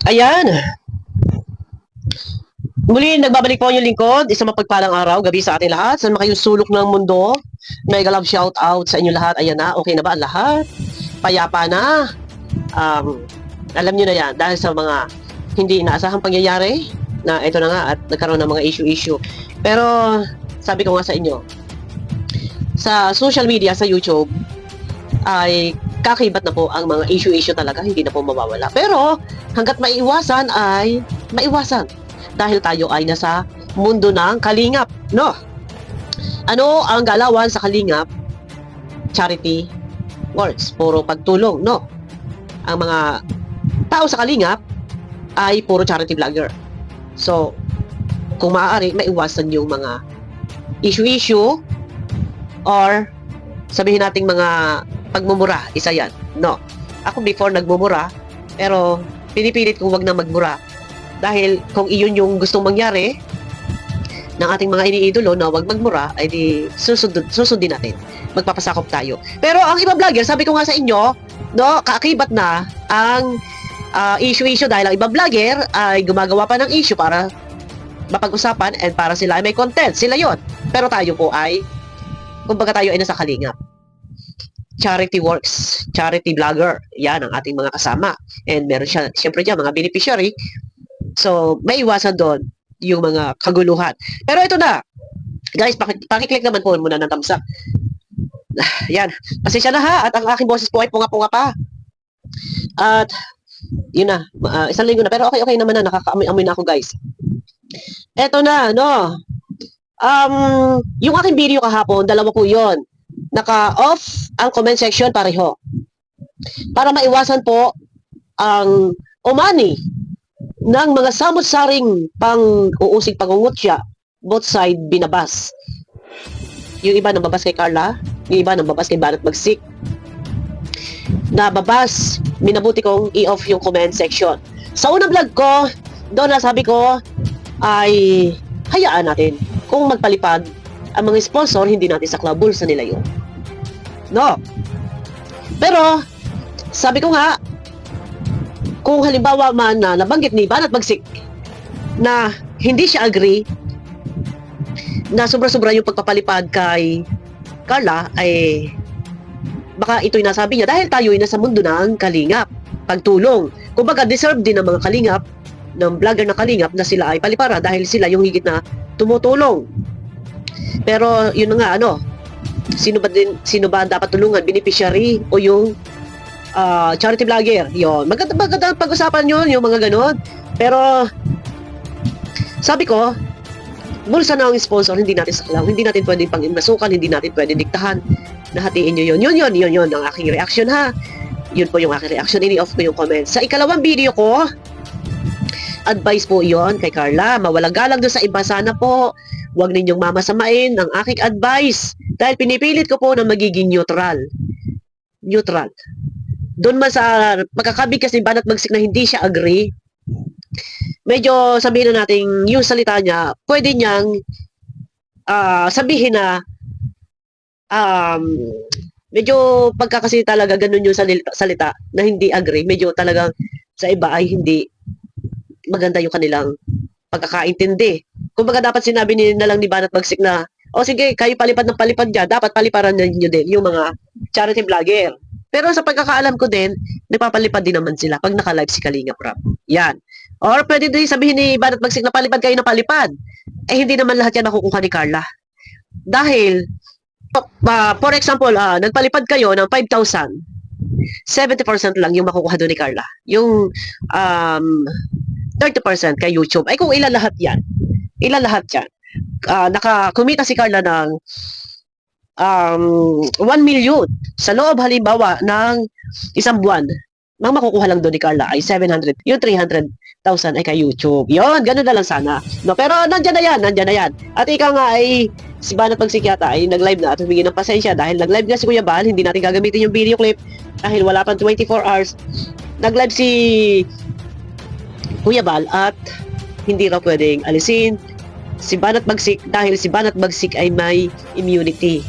Ayan, muli nagbabalik po ang inyong lingkod, isang mapagpalang araw, gabi sa ating lahat, saan makayong sulok ng mundo. Mega love shout out sa inyo lahat. Ayan na, okay na ba ang lahat? Payapa na. Um, Alam nyo na yan, dahil sa mga hindi inaasahang pangyayari, na ito na nga at nagkaroon ng mga issue-issue. Pero, sabi ko nga sa inyo, sa social media, sa YouTube, ay kakibat na po ang mga issue-issue talaga, hindi na po mawawala. Pero, hanggat maiwasan ay maiwasan. Dahil tayo ay nasa mundo ng kalingap, no? Ano ang galawan sa kalingap? Charity works, puro pagtulong, no? Ang mga tao sa kalingap ay puro charity vlogger. So, kung maaari, maiwasan yung mga issue-issue or sabihin nating mga pagmumura, isa yan, no? Ako before nagmumura, pero pinipilit kong wag na magmura. Dahil kung iyon yung gustong mangyari ng ating mga iniidolo na wag magmura, ay di susundin natin. Magpapasakop tayo. Pero ang iba vlogger, sabi ko nga sa inyo, no, kaakibat na ang issue-issue dahil ang iba vlogger ay gumagawa pa ng issue para mapag-usapan and para sila ay may content. Sila yon. Pero tayo po ay, kumbaga tayo ay nasa kalingap. Charity works, charity vlogger, yan ang ating mga kasama. And meron siya, siyempre dyan, mga beneficiary. So, may iwasan doon yung mga kaguluhan. Pero ito na, guys, pakiclick naman po muna ng thumbs up. Yan, pasensya na ha, at ang aking boses po ay punga-punga pa. At, yun na, isang linggo na, pero okay naman na, nakakaamoy na ako guys. Eto na, no, yung aking video kahapon, dalawa po yun. Naka-off ang comment section pareho. Para maiwasan po ang umani ng mga samot-saring pang-uusig pangungutya, both side binabas. Yung iba nababas kay Carla, yung iba nababas kay Banat Magsik. Nababas, minabuti kong i-off yung comment section. Sa unang vlog ko, doon na sabi ko, ay hayaan natin kung magpalipad ang mga sponsor, hindi natin sa bulsa nila yun. No. Pero, sabi ko nga, kung halimbawa man na nabanggit ni Banat Magsik na hindi siya agree na sobra-sobra yung pagpapalipad kay Carla, ay baka ito'y nasabi niya dahil tayo ay nasa mundo ng kalingap, pagtulong. Kumbaga, deserve din ng mga kalingap, ng vlogger na kalingap, na sila ay palipara dahil sila yung higit na tumutulong. Pero yun nga, ano, sino ba dapat tulungan, beneficiary o yung charity vlogger? Yun, maganda pag-usapan yun, yung mga ganon. Pero sabi ko, bulsa na ang sponsor, hindi natin saklaw, hindi natin pwedeng pang-imasukan, hindi natin pwedeng diktahan na hatiin nyo yun ang aking reaction ha. Yun po yung aking reaction, ini-off ko yung comments. Sa ikalawang video ko, advice po yon kay Carla, mawalang galang doon sa iba, sana po huwag ninyong mamasamain ang aking advice dahil pinipilit ko po na magiging neutral. Doon man sa pagkakabig kasi Banat Magsik na hindi siya agree, medyo sabihin na natin yung salita niya, pwede niyang sabihin na medyo pagka kasi talaga ganun yung salita na hindi agree, medyo talagang sa iba ay hindi maganda yung kanilang pagkakaintindi. Kumbaga dapat sinabi na lang ni Banat Magsik na, o sige, kayo palipad ng palipad dyan, dapat paliparan ninyo din yung mga charity vlogger. Pero sa pagkakaalam ko din, nagpapalipad din naman sila pag naka-live si Kalinga Prab. Yan. Or pwede din sabihin ni Banat Magsik na palipad kayo na palipad. Eh hindi naman lahat yan nakukuha ni Carla. Dahil, for example, nagpalipad kayo ng 5,000, 70% lang yung makukuha doon ni Carla. Yung 30% kay YouTube. Ay kung ilan lahat yan. Nakakumita si Carla ng 1 million sa loob halimbawa ng isang buwan. Ang makukuha lang doon ni Carla ay 700. Yung 300,000 ay kay YouTube. Yon, ganun na lang sana. No, pero nandiyan na yan. At ika nga ay si Banat Magsik yata ay nag-live na at humingi ng pasensya dahil nag-live nga si Kuya Bal, hindi natin gagamitin yung video clip dahil wala pang 24 hours. Nag-live si Kuya Bal at hindi raw pwedeng alisin si Banat Magsik dahil si Banat Magsik ay may immunity.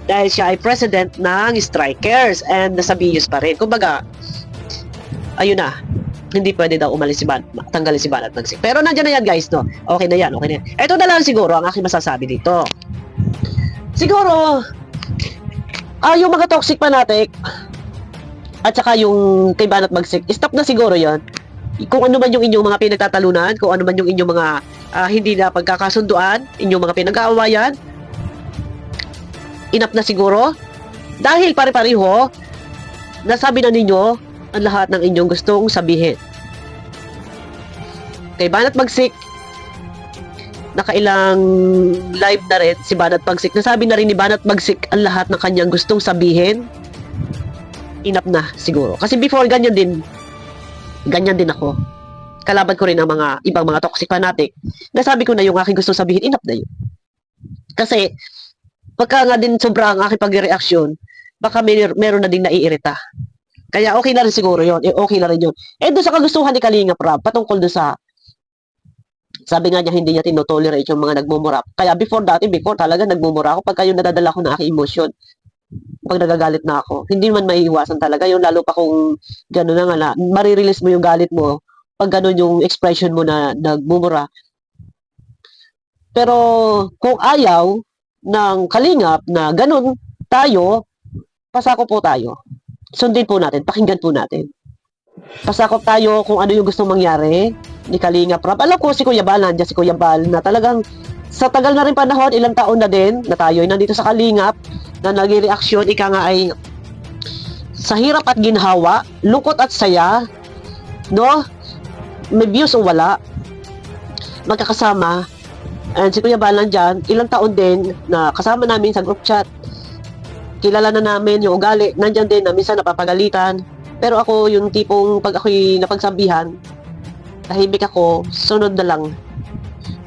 Dahil siya ay president ng strikers and nasa BIUS pa rin. Kumbaga, ayun na. hindi pwede daw umalis si tanggalin si Banat Magsik. Pero nandiyan na yan guys, no? Okay na yan, okay na yan. Ito na lang siguro ang aking masasabi dito. Siguro, yung mga toxic fanatic, at saka yung kay Banat Magsik, stop na siguro yon. Kung ano man yung inyong mga pinagtatalunan, kung ano man yung inyong mga hindi na pagkakasunduan, inyong mga pinag-aawayan, enough na siguro. Dahil pare-pareho, nasabi na ninyo ang lahat ng inyong gustong sabihin. Kay Banat Magsik, nakailang live na rin si Banat Magsik. Nasabi na rin ni Banat Magsik ang lahat ng kanyang gustong sabihin. Enough na siguro. Kasi before, ganyan din ako. Kalaban ko rin ang mga ibang mga toxic fanatic. Nasabi ko na yung aking gusto sabihin, enough na yun. Kasi, pagka nga din sobra ang aking pag-reaksyon, baka meron na din naiirita. Kaya okay na rin siguro yun. Okay na rin yun. Doon sa kagustuhan ni Kalinga Prab, patungkol doon sa, sabi nga niya, hindi niya tinotolerate yung mga nagmumura. Kaya before talaga nagmumura ako pagka yung nadadala ko ng aking emotion. Pag nagagalit na ako, hindi man maiiwasan talaga yun, lalo pa kung gano'n na nga na, marirelease mo yung galit mo pag gano'n yung expression mo na nagmumura. Pero kung ayaw ng kalingap na gano'n tayo, pasako po tayo. Sundin po natin, pakinggan po natin. Pasakop tayo kung ano yung gustong mangyari ni Kalinga Prab. Alam ko si Kuya Bal, nandiyan si Kuya Bal na talagang sa tagal na rin panahon, ilang taon na din na tayo ay nandito sa Kalingap na nag-reaksyon, ika nga ay sa hirap at ginhawa, lungkot at saya, no? May views o wala, magkakasama. And si Kuya Bal nandiyan, ilang taon din na kasama namin sa group chat. Kilala na namin yung ugali, nandiyan din na minsan napapagalitan. Pero ako, yung tipong pag ako'y napagsabihan, tahimik ako, sunod na lang.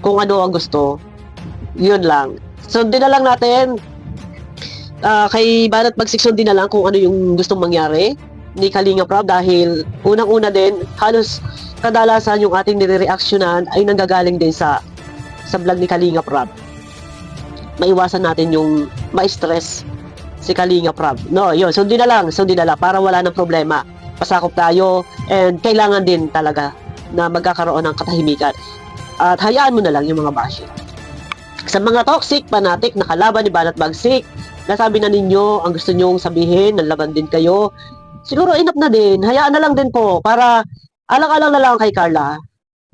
Kung ano ang gusto, yun lang. Sundin na lang natin. Kay Banat Magsik, sundin na lang kung ano yung gustong mangyari ni Kalinga Prab dahil unang-una din, halos kadalasan yung ating nire-reactionan ay nanggagaling din sa vlog ni Kalinga Prab. Maiwasan natin yung ma-stress si Kalinga Prab. No, yun, sundin na lang para wala ng problema. Pasakop tayo and kailangan din talaga na magkakaroon ng katahimikan. At hayaan mo na lang yung mga bashi. Sa mga toxic fanatic na kalaban ni Banat Magsik, nasabi na ninyo ang gusto nyong sabihin, nalaban din kayo. Siguro enough na din, hayaan na lang din po para alang-alang na lang kay Carla.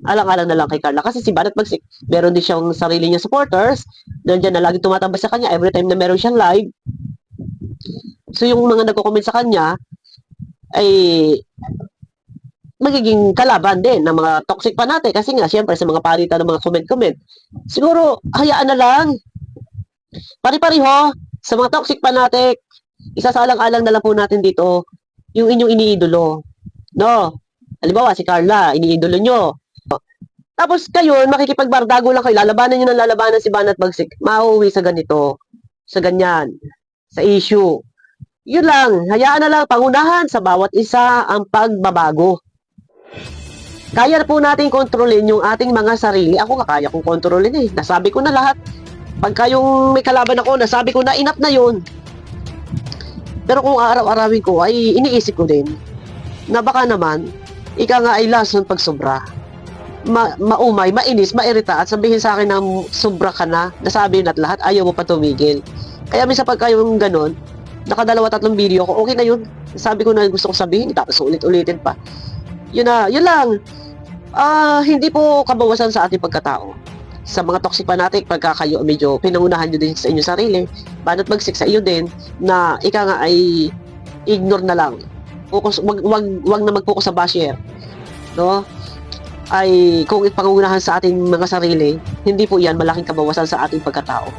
Alang-alang na lang kay Carla kasi si Banat Magsik, meron din siyang sarili niya supporters, nandiyan na lagi tumatambas sa kanya every time na meron siyang live. So yung mga nagko-comment sa kanya ay magiging kalaban din ng mga toxic fanatic kasi nga syempre sa mga palitan ng mga comment-comment. Siguro hayaan na lang. Pari-pariho sa mga toxic fanatic, isasalang-alang na lang po natin dito yung inyong iniidolo. No? Halimbawa si Carla, iniidolo nyo. Tapos kayo, makikipagbardago lang kayo, lalabanan nyo ng lalabanan si Banat Magsik, mauuwi sa ganito, sa ganyan, sa issue. Yun lang, hayaan na lang, pangunahan sa bawat isa ang pagbabago. Kaya na po natin kontrolin yung ating mga sarili. Ako kaya kong kontrolin eh. Nasabi ko na lahat. Pagka yung may kalaban ako, nasabi ko na enough na yun. Pero kung araw-arawin ko, ay iniisip ko din na baka naman, ika nga ay lason pag sobra. Maumay, mainis, mairita at sabihin sa akin na sobra ka na, nasabi na at lahat, ayaw mo pa tumigil. Kaya minsan pagka yung ganun, nakadalawa-tatlong video ko, okay na yun. Sabi ko na gusto ko sabihin, tapos ulit-ulitin pa. Yun lang. Hindi po kabawasan sa ating pagkatao. Sa mga toxic fanatic, pagka kayo medyo pinangunahan nyo din sa inyong sarili, Banat Magsik sa iyo din, na ika nga ay ignore na lang. Focus, wag na mag-focus sa basher. No? Ay kung ipangunahan sa ating mga sarili, hindi po yan malaking kabawasan sa ating pagkatao.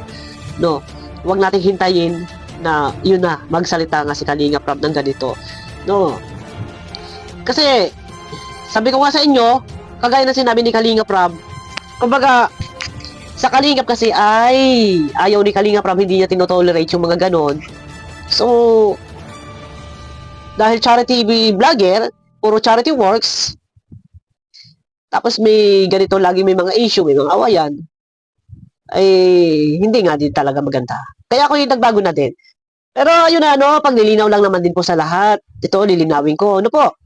No? Wag nating hintayin na yun na, magsalita nga si Kalinga Prab ng ganito. No? Kasi, sabi ko nga sa inyo, kagaya na sinabi ni Kalinga Prab, kumbaga, sa Kalingap kasi ay ayaw ni Kalinga Prab, hindi niya tinotolerate yung mga ganon. So, dahil charity vlogger, puro charity works, tapos may ganito lagi may mga issue, may mga awayan, ay hindi nga din talaga maganda. Kaya ako yung nagbago na din. Pero yun na, paglilinaw lang naman din po sa lahat. Ito, lilinawin ko. Ano po?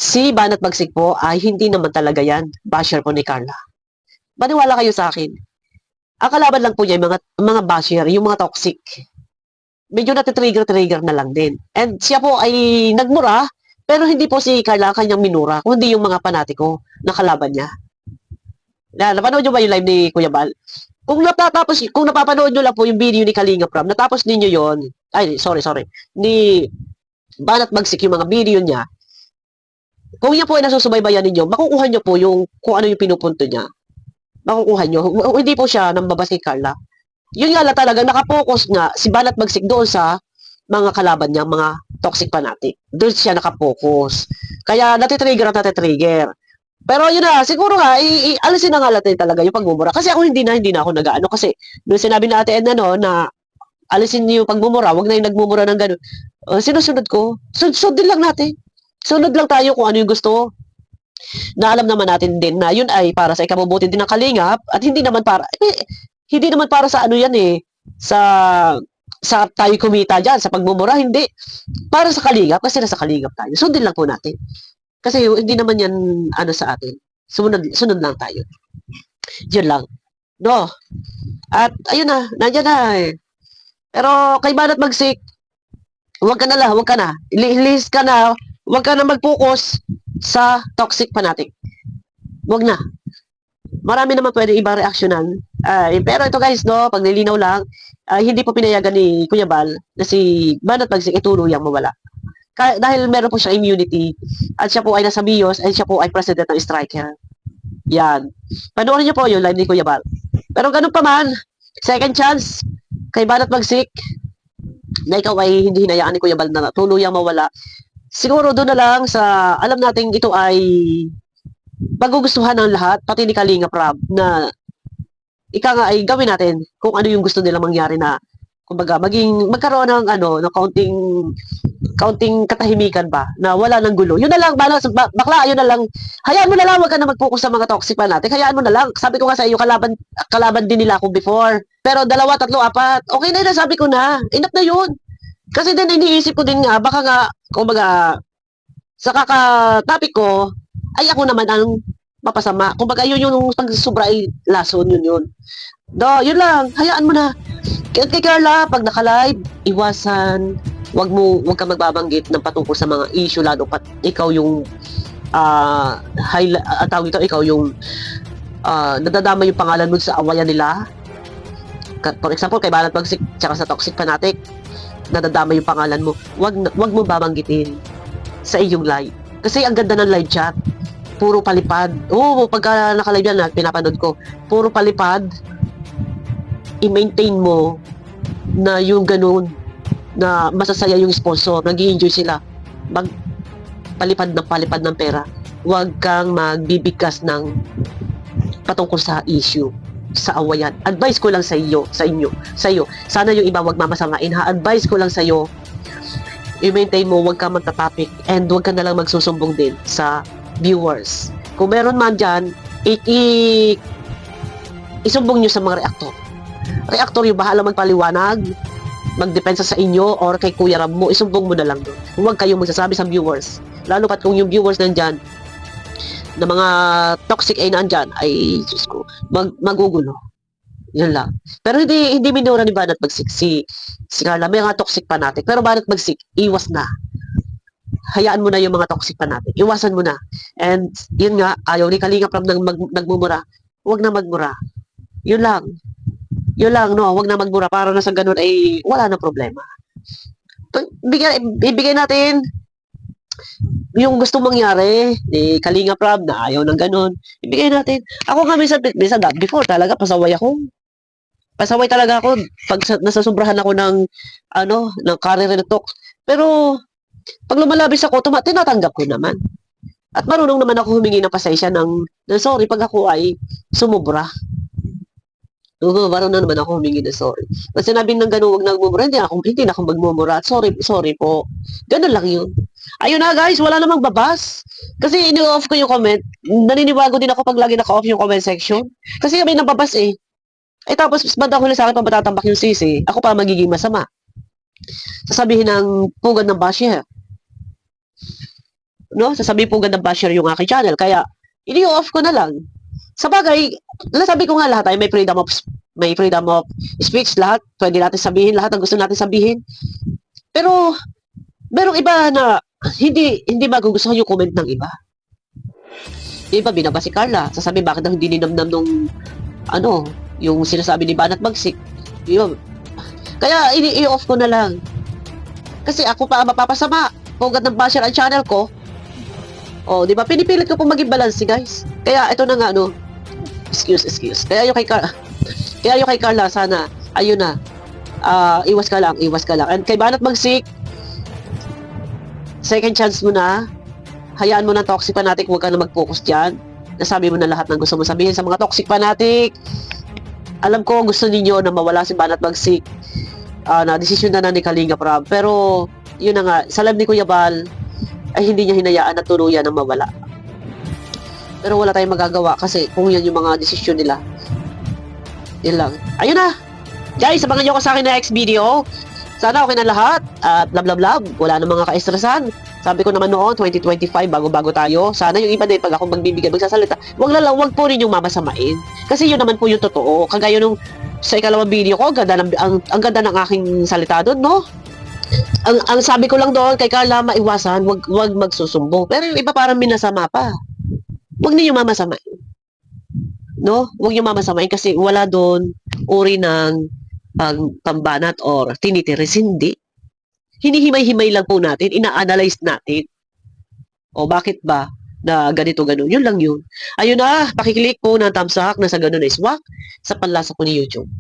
Si Banat Bagsik po ay hindi naman talaga yan basher po ni Carla. Maniwala kayo sa akin. Ang kalaban lang po niya yung mga basher, yung mga toxic. Medyo natitrigger-trigger na lang din. And siya po ay nagmura, pero hindi po si Carla kanyang minura, kundi yung mga panatiko na kalaban niya. Napanood nyo ba yung live ni Kuya Bal? Kung napapanood nyo lang po yung video ni Kalinga Pram, natapos ninyo yon. Ay, sorry. Ni Banat Bagsik yung mga video niya. Kung yan po ay nasusubaybayan ninyo, makukuha nyo po yung kung ano yung pinupunto niya. Makukuha nyo. Hindi po siya nambabas kay Carla. Yun nga lang talagang nakapokus nga si Banat Bagsik doon sa mga kalaban niya, mga toxic fanatic. Doon siya nakapokus. Kaya natitrigger. Pero yun na, siguro nga, alisin na nga natin talaga yung pagmumura. Kasi ako hindi na ako nag-ano. Kasi nung sinabi natin na alisin niyo yung pagmumura, wag na yung nagmumura ng gano'n. Sinusunod ko. Sunod din lang natin. Sunod lang tayo kung ano yung gusto. Na alam naman natin din na yun ay para sa ikabubuti din ng kalingap at hindi naman para sa ano yan sa tayo kumita dyan, sa pagmumura, hindi. Para sa kalingap, kasi nasa kalingap tayo. Sundin lang po natin. Kasi hindi naman yan ano sa atin. Sunod lang tayo. Yun lang. No. At ayun na, nandiyan na eh. Pero kay Banat Bagsik, huwag ka na. List ka na, huwag ka na mag-focus sa toxic fanatic. Huwag na. Marami naman pwede iba reaksyonan. Pero ito guys, no, pag nilinaw lang, hindi po pinayagan ni Kuya Bal na si Banat Bagsik ay tuluyang mawala. Dahil meron po siya immunity at siya po ay nasa BIOS at siya po ay president ng striker. Yan. Panoorin niyo po yung live ni Kuya Bal. Pero ganun pa man, second chance kay Banat Bagsik na ikaw ay hindi hinayaan ni Kuya Bal na tuluyang mawala. Siguro doon na lang sa alam nating ito ay magugustuhan ng lahat, pati ni Kalinga Prab, na ika nga ay gawin natin kung ano yung gusto nila mangyari na kumbaga magkaroon ng ng kaunting katahimikan ba na wala nang gulo. Yun na lang, bakla, yun na lang. Hayaan mo na lang, wag ka na mag-focus sa mga toxic pa natin. Hayaan mo na lang. Sabi ko nga sa iyo, kalaban din nila ako before. Pero 2, 3, 4, okay na yun, sabi ko na. Enough na yun. Kasi din iniisip ko din nga, baka nga, kumbaga, sa kaka-topic ko, ay ako naman ang mapasama. Kumbaga, yun yung pag-sobra ay lason, yun. Yun lang, hayaan mo na. Kay Carla, pag naka-live, iwasan, wag ka magbabanggit ng patungkol sa mga issue, lalo pat ikaw yung tawag ito, ikaw yung nadadama yung pangalan mo sa awayan nila. For example, kay Banat Bagsik, tsaka sa toxic fanatic, nadadama yung pangalan mo. Wag mo babanggitin sa iyong live. Kasi ang ganda ng live chat. Puro palipad. Pagka naka-live yan, pinapanood ko. Puro palipad. I-maintain mo na yung ganun na masasaya yung sponsor, nag-i-enjoy sila, palipad ng pera. Huwag kang magbibigkas ng patungkol sa issue, sa awayan. Advice ko lang sa iyo. Sana yung iba wag mamasamain ha. Advice ko lang sa iyo, i-maintain mo, wag kang magta-topic and wag ka na lang magsusumbong din sa viewers. Kung meron man dyan, isumbong nyo sa mga reactor yung bahala magpaliwanag, magdepensa sa inyo or kay Kuya Ram mo, isumbong mo na lang doon. Huwag kayong magsasabi sa viewers. Lalo pat kung yung viewers nandyan, na mga toxic ay nandyan, ay, Diyos ko, magugulo. Yun lang. Pero hindi minura ni Banat Bagsik si Carla. May mga toxic fanatic. Pero Banat Bagsik, iwas na. Hayaan mo na yung mga toxic fanatic. Iwasan mo na. And, yun nga, ayaw ni Kalinga Prab nagmumura. Huwag na magmura. Yun lang, no? Huwag na magmura para na sa ganun ay wala na problema. Ibigay natin yung gusto mangyari ni Kalinga Prab na ayaw ng ganun. Ibigay natin. Ako nga minsan before talaga pasaway ako. Pasaway talaga ako pag nasasobrahan ako ng career talk. Pero pag lumalabis ako, tinatanggap ko naman. At marunong naman ako humingi ng pasensya ng sorry pag ako ay sumubra. Marunong naman ako humingi ng sorry. Pag sinabi ng gano'n, huwag nagmumura, hindi na ako magmumura. Sorry po. Ganun lang yun. Ayun na guys, wala namang babas. Kasi ini-off ko yung comment. Naninibago din ako pag lagi naka-off yung comment section. Kasi kami nababas eh. Tapos, bandang huli sa akin pa matatambak yung sisi, ako pa magiging masama. Sasabihin ng pugad ng basher. no? Sasabihin po gandang basher yung aking channel. Kaya, ini-off ko na lang. Sa bagay, nasabi ko nga lahat ay may freedom of speech lahat. Pwede natin sabihin lahat ang gusto natin sabihin. Pero, merong iba na hindi magugustuhan yung comment ng iba. Yung iba, binaba si Carla. Sasabihin, bakit daw hindi ninamnam nung, yung sinasabi ni Banat Magsik. Yun. Kaya, i-off ko na lang. Kasi ako pa mapapasama. Pugad ng basher ang channel ko. Oh, di ba? Pinipilit ko pong maging balance, guys. Kaya, ito na nga, excuse. Kaya yung kay Carla, sana, ayun na. Iwas ka lang. And kay Banat Magsik, second chance mo na. Hayaan mo ng toxic fanatic, huwag ka na mag-focus dyan. Nasabi mo na lahat ng gusto mo sabihin sa mga toxic fanatic. Alam ko, gusto ninyo na mawala si Banat Magsik. Na desisyon na ni Kalinga Prab. Pero, yun na nga, sa lab ni Kuya Bal, ay hindi niya hinayaan na tuluyan na mawala. Pero wala tayong magagawa kasi kung yan yung mga desisyon nila. Yan lang. Ayun na! Guys, sabangan nyo ko sa akin na next video. Sana okay na lahat. At love. Wala na mga ka-estresan. Sabi ko naman noon, 2025, bago-bago tayo. Sana yung iba din, pag ako magsasalita, wag po rin yung mamasamain. Kasi yun naman po yung totoo. Kagaya nung sa ikalawang video ko, ang ganda ng aking salita doon, no? Ang sabi ko lang doon, kay Carla, maiwasan, wag magsusumbong. Pero yung iba parang minasama pa. Wag niyo mamasamain. No? Wag niyo mamasamain kasi wala doon uri ng pambanat or tinitiris. Hindi. Hinihimay-himay lang po natin, ina-analyze natin. O bakit ba na ganito, ganun? Yun lang yun. Ayun na, pakiclick po ng thumbs up na sa ganun na iswak sa panlasa po ni YouTube.